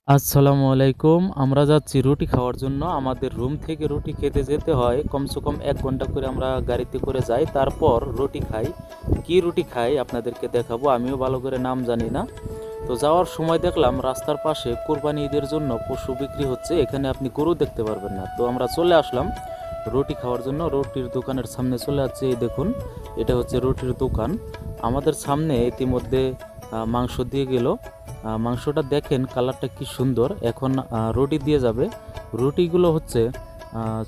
আসসালামু আলাইকুম। আমরা যাচ্ছি রুটি খাওয়ার জন্য। আমাদের রুম থেকে রুটি খেতে যেতে হয় কমসে কম ১ ঘন্টা করে আমরা গাড়িতে করে যাই। তারপর রুটি খাই। কি রুটি খাই আপনাদেরকে দেখাবো। আমিও ভালো করে নাম জানি না। তো যাওয়ার সময় দেখলাম রাস্তার পাশে কোরবানি ঈদের জন্য পশু বিক্রি হচ্ছে। এখানে আপনি গরু দেখতে পারবেন না। তো আমরা চলে আসলাম রুটি খাওয়ার জন্য। রুটির দোকানের সামনে চলে যাচ্ছি। এই দেখুন, এটা হচ্ছে রুটির দোকান। আমাদের সামনে ইতিমধ্যে মাংস দিয়ে গেল। মাংসটা দেখেন কালারটা কি সুন্দর। এখন রুটি দিয়ে যাবে। রুটিগুলো হচ্ছে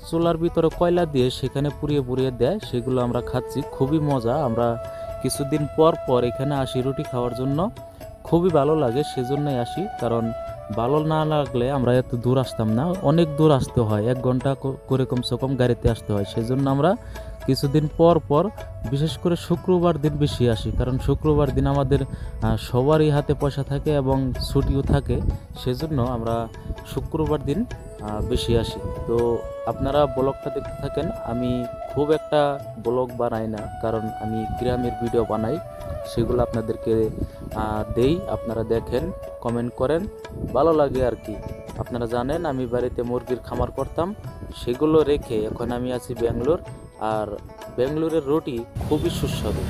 চুলার ভিতরে কয়লা দিয়ে সেখানে পুড়িয়ে পুড়িয়ে দেয়, সেগুলো আমরা খাচ্ছি। খুবই মজা। আমরা কিছুদিন পর পর এখানে আসি রুটি খাওয়ার জন্য। খুবই ভালো লাগে, সেজন্যই আসি। কারণ ভালো না লাগলে আমরা এত দূর আসতাম না। অনেক দূর আসতে হয়, ১ ঘন্টা করে কমসে কম গাড়িতে আসতে হয়। সেজন্য আমরা কিছুদিন পর পর, বিশেষ করে শুক্রবার দিন বেশি আসি। কারণ শুক্রবার দিন আমাদের সবারই হাতে পয়সা থাকে এবং ছুটিও থাকে। সেজন্য আমরা শুক্রবার দিন বেশি আসি। তো আপনারা ব্লগটা দেখতে থাকেন। আমি খুব একটা ব্লগ বানাই না, কারণ আমি গ্রামের ভিডিও বানাই। সেগুলো আপনাদেরকে দেই, আপনারা দেখেন, কমেন্ট করেন, ভালো লাগে আর কি। আপনারা জানেন আমি বাড়িতে মুরগির খামার করতাম, সেগুলো রেখে এখন আমি আছি ব্যাঙ্গালোর। আর ব্যাঙ্গালোরের রুটি খুবই সুস্বাদু।